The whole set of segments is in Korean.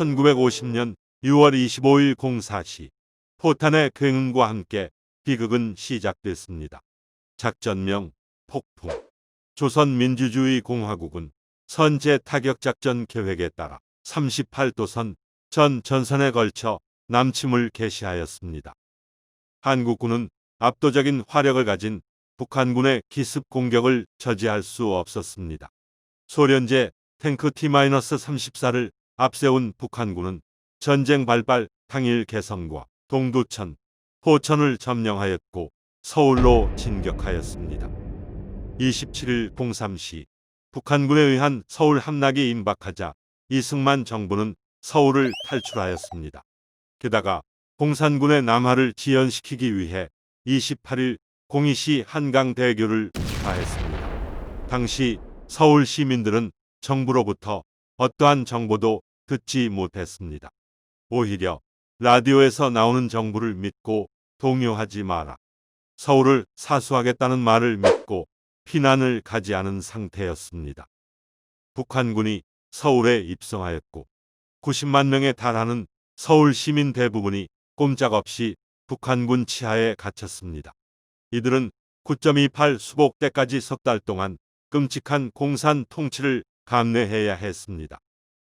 1950년 6월 25일 04시 포탄의 굉음과 함께 비극은 시작됐습니다. 작전명 폭풍. 조선민주주의공화국은 선제 타격작전 계획에 따라 38도선 전 전선에 걸쳐 남침을 개시하였습니다. 한국군은 압도적인 화력을 가진 북한군의 기습 공격을 저지할 수 없었습니다. 소련제 탱크 T-34를 앞세운 북한군은 전쟁 발발 당일 개성과 동두천, 포천을 점령하였고 서울로 진격하였습니다. 27일 03시 북한군에 의한 서울 함락이 임박하자 이승만 정부는 서울을 탈출하였습니다. 게다가 공산군의 남하를 지연시키기 위해 28일 02시 한강대교를 폭파했습니다. 당시 서울 시민들은 정부로부터 어떠한 정보도 듣지 못했습니다. 오히려 라디오에서 나오는 정부를 믿고 동요하지 마라, 서울을 사수하겠다는 말을 믿고 피난을 가지 않은 상태였습니다. 북한군이 서울에 입성하였고 90만 명에 달하는 서울 시민 대부분이 꼼짝없이 북한군 치하에 갇혔습니다. 이들은 9.28 수복 때까지 석 달 동안 끔찍한 공산 통치를 감내해야 했습니다.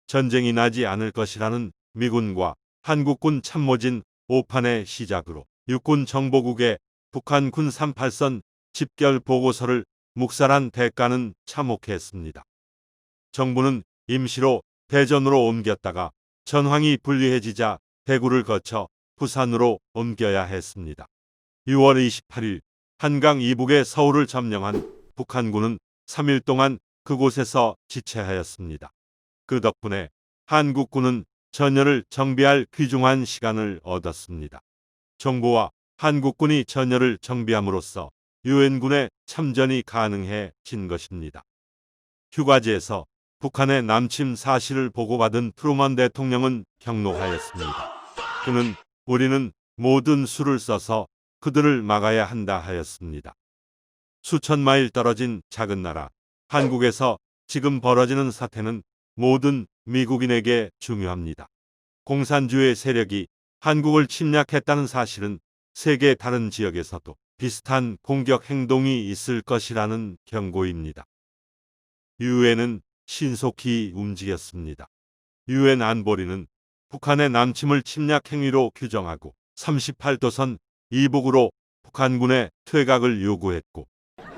전쟁이 나지 않을 것이라는 미군과 한국군 참모진 오판의 시작으로 육군 정보국에 북한 군 38선 집결 보고서를 묵살한 대가는 참혹했습니다. 정부는 임시로 대전으로 옮겼다가 전황이 불리해지자 대구를 거쳐 부산으로 옮겨야 했습니다. 6월 28일 한강 이북의 서울을 점령한 북한군은 3일 동안 그곳에서 지체하였습니다. 그 덕분에 한국군은 전열을 정비할 귀중한 시간을 얻었습니다. 정부와 한국군이 전열을 정비함으로써 유엔군의 참전이 가능해진 것입니다. 휴가지에서 북한의 남침 사실을 보고받은 트루먼 대통령은 경로하였습니다. 그는 우리는 모든 수를 써서 그들을 막아야 한다 하였습니다. 수천 마일 떨어진 작은 나라 한국에서 지금 벌어지는 사태는 모든 미국인에게 중요합니다. 공산주의 세력이 한국을 침략했다는 사실은 세계 다른 지역에서도 비슷한 공격 행동이 있을 것이라는 경고입니다. 유엔은 신속히 움직였습니다. 유엔 안보리는 북한의 남침을 침략 행위로 규정하고 38도선 이북으로 북한군의 퇴각을 요구했고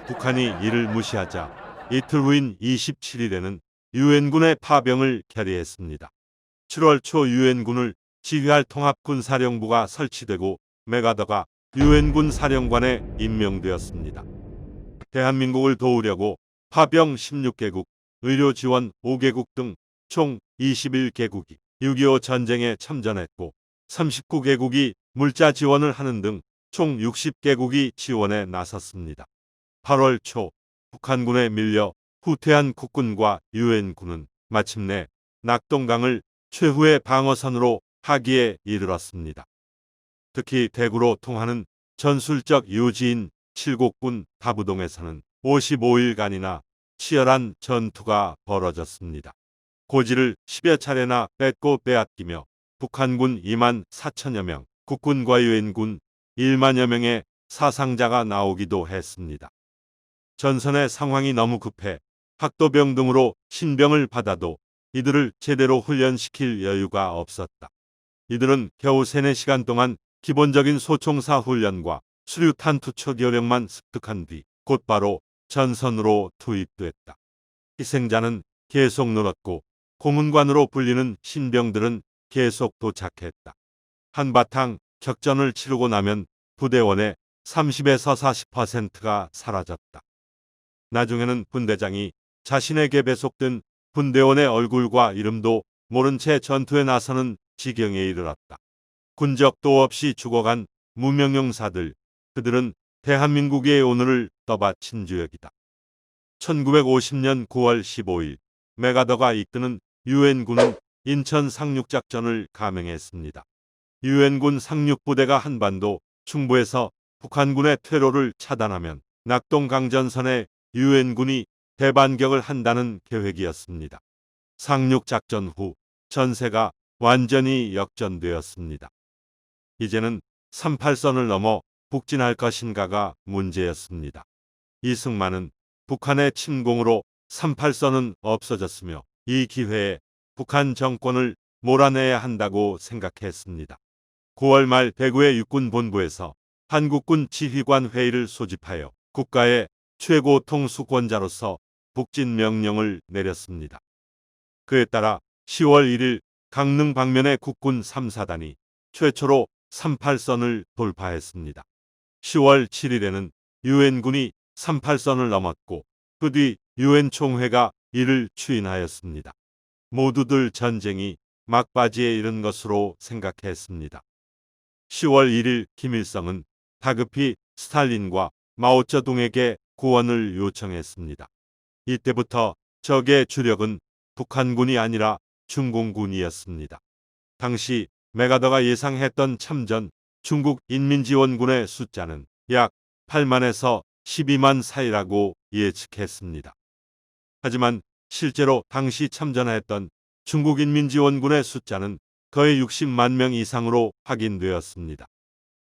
북한이 이를 무시하자 이틀 후인 27일에는 유엔군의 파병을 결의했습니다. 7월 초 유엔군을 지휘할 통합군사령부가 설치되고 맥아더가 유엔군 사령관에 임명되었습니다. 대한민국을 도우려고 파병 16개국, 의료 지원 5개국 등 총 21개국이 6.25 전쟁에 참전했고 39개국이 물자 지원을 하는 등 총 60개국이 지원에 나섰습니다. 8월 초 북한군에 밀려 후퇴한 국군과 유엔군은 마침내 낙동강을 최후의 방어선으로 하기에 이르렀습니다. 특히 대구로 통하는 전술적 요지인 칠곡군 다부동에서는 55일간이나 치열한 전투가 벌어졌습니다. 고지를 10여 차례나 뺏고 빼앗기며 북한군 2만 4천여 명, 국군과 유엔군 1만여 명의 사상자가 나오기도 했습니다. 전선의 상황이 너무 급해 학도병 등으로 신병을 받아도 이들을 제대로 훈련시킬 여유가 없었다. 이들은 겨우 3-4시간 동안 기본적인 소총사 훈련과 수류탄 투척 요령만 습득한 뒤 곧바로 전선으로 투입됐다. 희생자는 계속 늘었고 고문관으로 불리는 신병들은 계속 도착했다. 한바탕 격전을 치르고 나면 부대원의 30에서 40%가 사라졌다. 나중에는 분대장이 자신에게 배속된 분대원의 얼굴과 이름도 모른 채 전투에 나서는 지경에 이르렀다. 군적도 없이 죽어간 무명용사들, 그들은 대한민국의 오늘을 떠받친 주역이다. 1950년 9월 15일 맥아더가 이끄는 유엔군은 인천 상륙작전을 감행했습니다. 유엔군 상륙부대가 한반도 충부에서 북한군의 퇴로를 차단하면 낙동강전선에 유엔군이 대반격을 한다는 계획이었습니다. 상륙작전 후 전세가 완전히 역전되었습니다. 이제는 38선을 넘어 북진할 것인가가 문제였습니다. 이승만은 북한의 침공으로 38선은 없어졌으며 이 기회에 북한 정권을 몰아내야 한다고 생각했습니다. 9월 말 대구의 육군본부에서 한국군 지휘관 회의를 소집하여 국가의 최고 통수권자로서 북진 명령을 내렸습니다. 그에 따라 10월 1일 강릉 방면의 국군 3사단이 최초로 38선을 돌파했습니다. 10월 7일에는 유엔군이 38선을 넘었고 그 뒤 유엔 총회가 이를 추인하였습니다. 모두들 전쟁이 막바지에 이른 것으로 생각했습니다. 10월 1일 김일성은 다급히 스탈린과 마오쩌둥에게 구원을 요청했습니다. 이때부터 적의 주력은 북한군이 아니라 중공군이었습니다. 당시 메가더가 예상했던 참전 중국 인민지원군의 숫자는 약 8만에서 12만 사이라고 예측했습니다. 하지만 실제로 당시 참전했던 중국인민지원군의 숫자는 거의 60만 명 이상으로 확인되었습니다.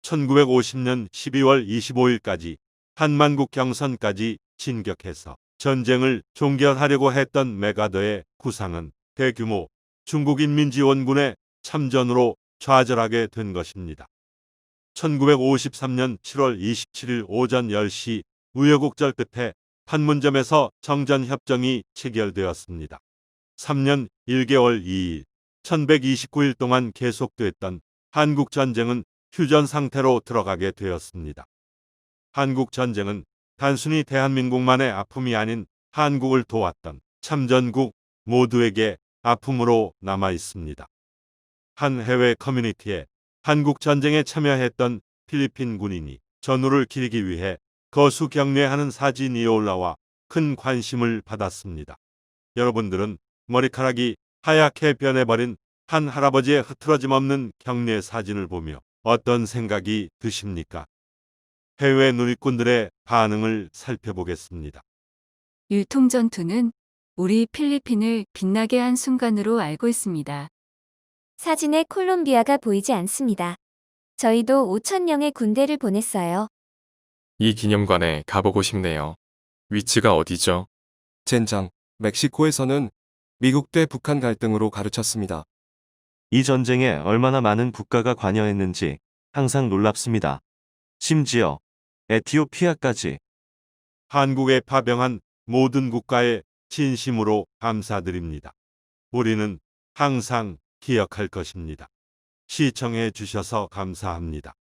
1950년 12월 25일까지 한만국 경선까지 진격해서 전쟁을 종결하려고 했던 메가더의 구상은 대규모 중국인민지원군의 참전으로 좌절하게 된 것입니다. 1953년 7월 27일 오전 10시 우여곡절 끝에 판문점에서 정전협정이 체결되었습니다. 3년 1개월 2일 1129일 동안 계속됐던 한국전쟁은 휴전 상태로 들어가게 되었습니다. 한국전쟁은 단순히 대한민국만의 아픔이 아닌 한국을 도왔던 참전국 모두에게 아픔으로 남아 있습니다. 한 해외 커뮤니티에 한국전쟁에 참여했던 필리핀 군인이 전우를 기리기 위해 거수 격려하는 사진이 올라와 큰 관심을 받았습니다. 여러분들은 머리카락이 하얗게 변해버린 한 할아버지의 흐트러짐 없는 격려 사진을 보며 어떤 생각이 드십니까? 해외 누리꾼들의 반응을 살펴보겠습니다. 일통전투는 우리 필리핀을 빛나게 한 순간으로 알고 있습니다. 사진에 콜롬비아가 보이지 않습니다. 저희도 5,000명의 군대를 보냈어요. 이 기념관에 가보고 싶네요. 위치가 어디죠? 젠장, 멕시코에서는 미국 대 북한 갈등으로 가르쳤습니다. 이 전쟁에 얼마나 많은 국가가 관여했는지 항상 놀랍습니다. 심지어 에티오피아까지. 한국에 파병한 모든 국가에 진심으로 감사드립니다. 우리는 항상 기억할 것입니다. 시청해 주셔서 감사합니다.